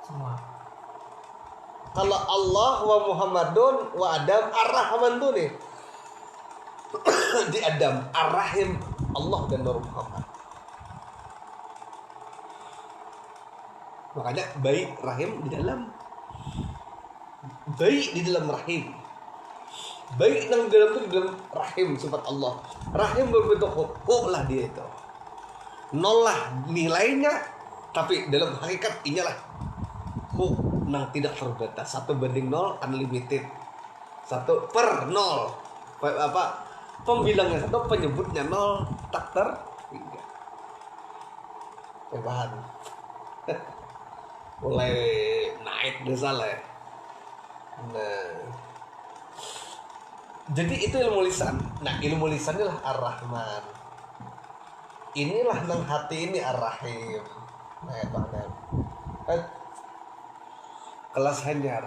Semua. kalau Allah wa Muhammadun wa Adam, Ar-Rahman tuh nih di Adam, Ar-Rahim Allah dan Nur Muhammad. Makanya baik rahim di dalam, baik di dalam rahim, baik yang di dalam itu di dalam rahim sifat Allah. Rahim berbentuk hukuk lah dia itu, nol lah nilainya, tapi dalam hakikat inilah huk nang tidak terbatas, 1/0 unlimited, 1/0 apa pembilangnya 1, penyebutnya 0, tak terhingga. Hebat. Mulai naik desa lah ya. Nah, jadi itu ilmu lisan. Nah, ilmu lisan inilah Ar-Rahman. Inilah nang hati ini Ar-Rahim. Nah, itu ada kelas hanyar.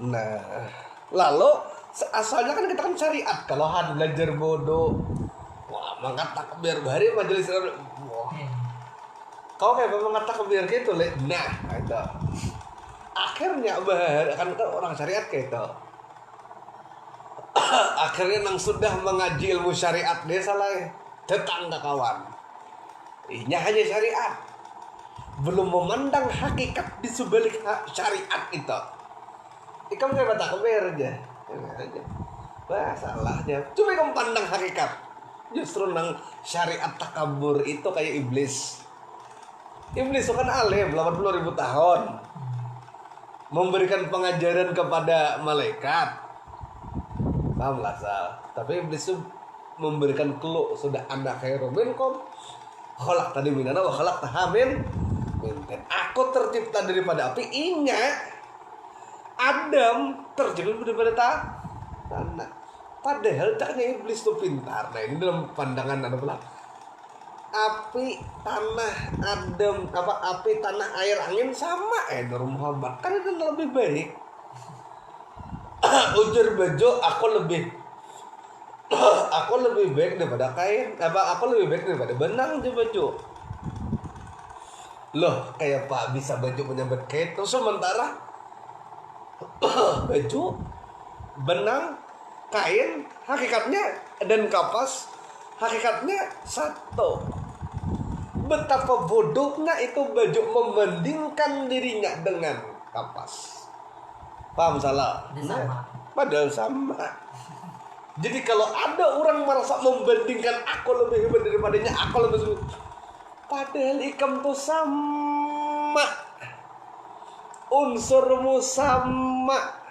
Nah, lalu asalnya kan kita kan syariat. Kalau had belajar bodoh, wah, mangkat takbir bahari majelis. Wah, kau kayak mangkat takbir gitu, le. Nah, itu. Akhirnya bahar kan orang syariat kayak itu. Akhirnya nang sudah mengaji ilmu syariat dia salah tetangga kawan. Ini hanya syariat, belum memandang hakikat di sebalik syariat itu. Ikam kayak takbir aja. Wah, salahnya. Cuma kamu pandang hakikat. Justru nang syariat takabur itu kayak iblis. Iblis itu kan alim 80.000 tahun, memberikan pengajaran kepada malaikat. Paham lah Sal. Tapi iblis itu memberikan clue, sudah anda khairum minkum khalaq tadi minana wa khalaq tahamin minten. Aku tercipta daripada api. Ingat, Adam terjebak daripada tanah. Padahal caknya iblis itu pintar. Nah, ini dalam pandangan ada pula. Api, tanah, Adam, api, tanah, air, angin sama Nur Muhammad. Kan itu lebih baik. Ujar Bejo, aku lebih baik daripada kain. Aku lebih baik daripada benang aja Bejo. Loh, kayak Pak bisa Bejo menyambut kain terus sementara baju, benang, kain, hakikatnya dan kapas, hakikatnya satu. Betapa bodohnya itu baju membandingkan dirinya dengan kapas. Paham salah? Sama. Padahal sama. Jadi kalau ada orang merasa membandingkan aku lebih hebat daripadanya, aku lebih, padahal ikam tuh sama. Unsurmu sama.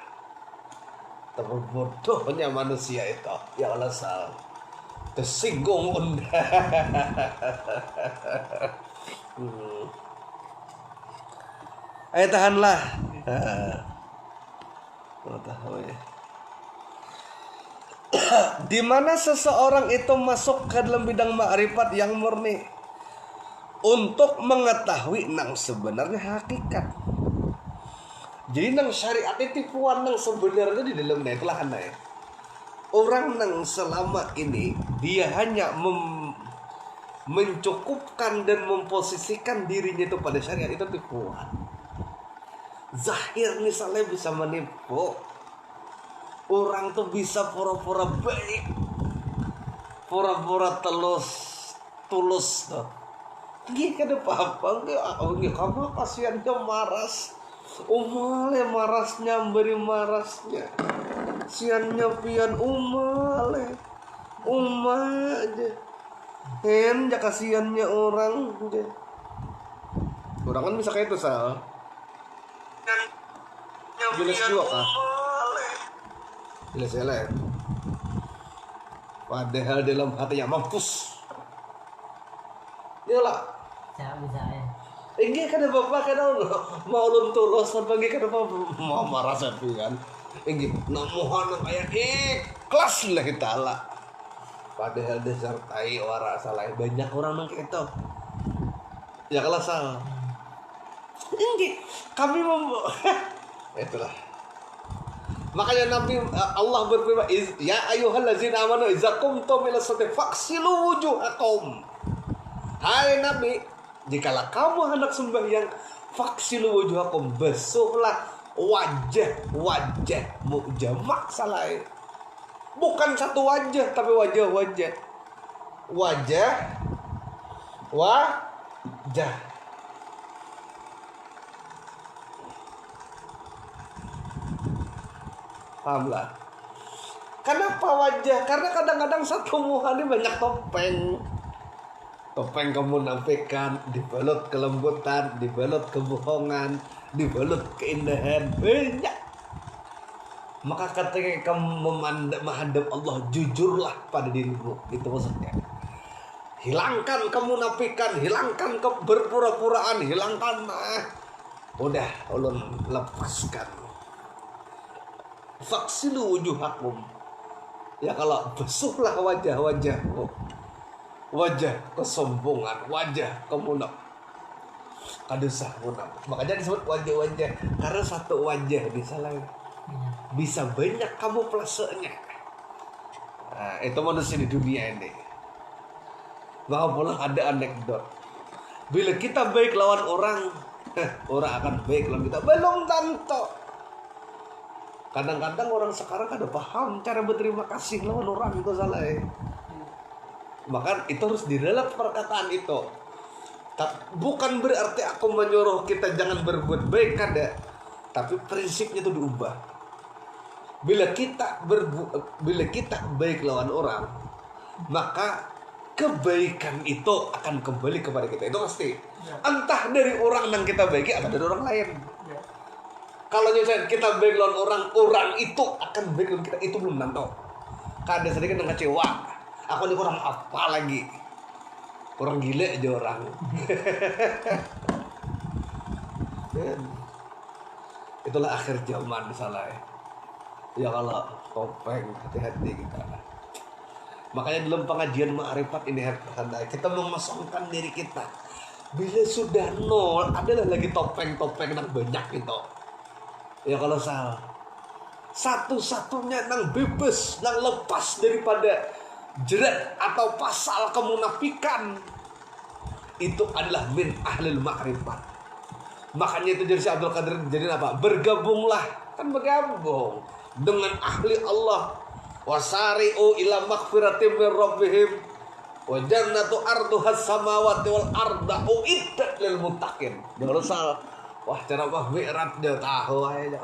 Terbodohnya manusia itu. Ya Allah Sal, tersinggung unda. Ayo tahanlah. Di mana seseorang itu masuk ke dalam bidang ma'rifat yang murni untuk mengetahui nang sebenarnya hakikat. Jadi nang syariat itu tipuan nang sebenarnya di dalamnya itulah kan ya. Orang nang selama ini dia hanya mencukupkan dan memposisikan dirinya itu pada syariat, itu tipuan. Zahir misalnya bisa menipu. Orang tuh bisa pura-pura baik, pura-pura tulus tuh. Gih kada apa-apa, kamu kasihannya maras. Umale marasnya beri marasnya, siannya pian umale aja. Hen ja kasihannya orang aja. Orang kan bisa kayak itu Sal. Jelas juga kah? Jelas ya. Padahal dalam hatinya mampus. Iyalah. Bisa ya. Ini kan bapak kan mau luntulos bagi kan bapak mau marah sapi kan. Ini namuhan kayak ikhlas lah kita lah. padahal disertai orang salah banyak orang nang itu ya kalau salah ini kami itulah makanya Nabi Allah berfirman ya ayyuhallazina amanu idza qumtum ila sholati faghsilu wujuhakum. Hai Nabi, jikalau kamu hendak sembahyang faghsilu wujuhakum, basuhlah wajah-wajahmu, jamak salah. Bukan satu wajah tapi wajah-wajah. Wajah. Pahamlah. Kenapa wajah? Karena kadang-kadang satu muka ini banyak topeng. Topeng kemunafikan, dibalut kelembutan, dibalut kebohongan, dibalut keindahan, banyak. Maka ketika kamu menghadap Allah, jujurlah pada dirimu. Itu maksudnya. Hilangkan kemunafikan, hilangkan keberpura-puraan, hilangkan. Udah, ulun lepaskan. Faghsilu wujuhakum. Ya kalau basuhlah wajah-wajahmu. Wajah kesombongan, wajah kemunafik. Kadusah munafik. Makanya disebut wajah-wajah karena satu wajah disalahin. Bisa banyak kamu plusnya. Nah, itu manusia di dunia ini. Maka pulang ada anekdot. Bila kita baik lawan orang, orang akan baik lawan kita. Belum tentu. Kadang-kadang orang sekarang kada paham cara berterima kasih lawan orang itu salah. Maka itu harus didalam perkataan itu. Bukan berarti aku menyuruh kita jangan berbuat baik kada. Tapi prinsipnya itu diubah. Bila kita baik lawan orang, maka kebaikan itu akan kembali kepada kita. Itu pasti. Entah dari orang yang kita baiki atau dari orang lain. Kalau misalnya kita baik lawan orang itu akan baik lawan kita, itu belum tentu. Kadang sedikit dengan kecewa. Aku ini kurang apa lagi? Kurang gila aja orang. Itulah akhir zaman salah. Ya kalau topeng hati-hati kita. Makanya dalam pengajian ma'rifat ini kita memasangkan diri kita. Bila sudah nol, adalah lagi topeng-topeng yang banyak itu. Ya kalau salah, satu-satunya nang bebas, nang lepas daripada jerat atau pasal kemunafikan itu adalah min ahlil ma'rifat. Makanya itu jadi Abdul Qadir jadi apa? Bergabunglah, kan bergabung dengan ahli Allah. Wasari'u ila maghfiratin min rabbihim wa jannatu arduhas samawati wal arda uiddat lil muttaqin. Jangan salah. Wah, cara apa mi'raj dia tahu aja.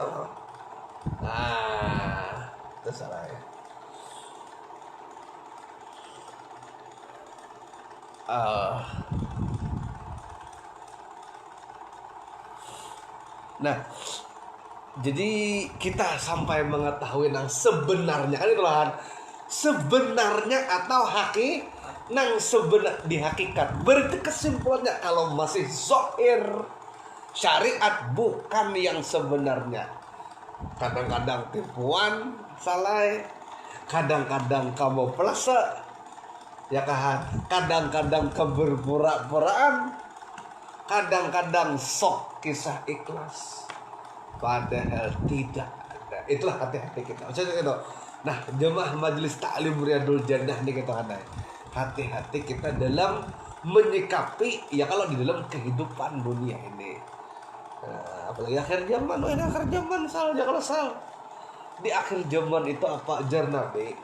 Nah, itu salah ya. Nah, jadi kita sampai mengetahui yang sebenarnya kan itu lah. Sebenarnya atau nang sebenar di hakikat. Berarti kesimpulannya kalau masih zahir syariat bukan yang sebenarnya. Kadang-kadang tipuan salah, kadang-kadang kamu pelasa, ya kan? Kadang-kadang keberpura-puraan, kadang-kadang sok kisah ikhlas, padahal tidak ada. Itulah hati-hati kita. Maksudnya itu. Nah, jemaah majelis taklim Riyadul Jannah nih kita ada. Hati-hati kita dalam menyikapi ya kalau di dalam kehidupan dunia ini. Apalagi akhir zaman, ini akhir zaman salah kalau salah. Di akhir zaman itu apa ajar Nabi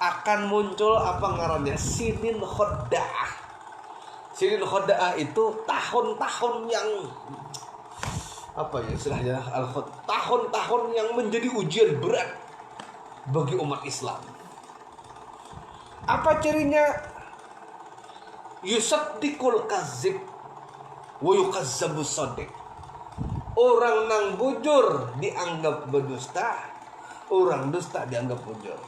akan muncul apa ngarannya sinin khodda'ah. Sinin khodda'ah itu tahun-tahun yang apa ya istilahnya tahun-tahun yang menjadi ujian berat bagi umat Islam. Apa cirinya? Yusaddiqul kazib wa yukazzabus shadiq. Orang nang bujur dianggap berdusta, orang dusta dianggap bujur.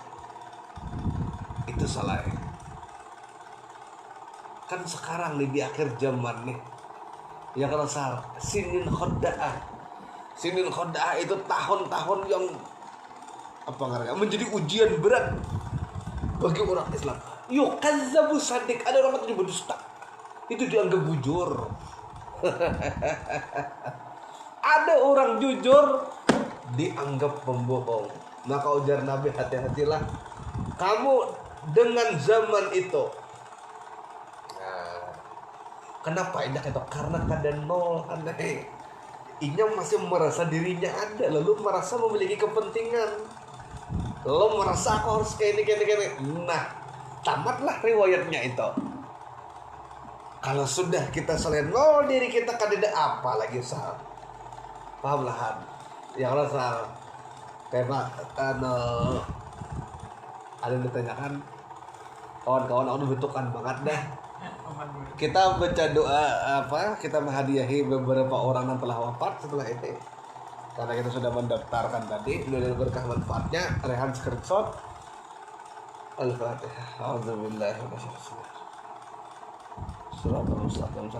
Itu salah. Kan sekarang nih di akhir zaman nih. Ya kalau salah, sinin khodda'ah. Sinin khodda'ah itu tahun-tahun yang apa namanya? Menjadi ujian berat bagi orang Islam. Yukazzabu sadik, ada orang itu berdusta. Itu dianggap bujur. Ada orang jujur dianggap pembohong. Maka ujar Nabi, hati-hatilah kamu dengan zaman itu. Nah, kenapa indah itu? Karena keadaan nol aneh. Inya masih merasa dirinya ada, lalu merasa memiliki kepentingan. Lalu merasa aku harus kayak ini. Nah, tamatlah riwayatnya itu. Kalau sudah kita selain nol diri kita kadeda apa lagi sal? Paham lah? Ya kalau sal kayak ada yang ditanyakan kawan-kawan aku dibutuhkan banget dah. Kita baca doa kita menghadiahi beberapa orang yang telah wafat setelah itu. Karena kita sudah mendaftarkan tadi, sudah berkah manfaatnya. Rehan screenshot. Al-Fatihah. Alhamdulillah. Surah Al-Mustaqim 1.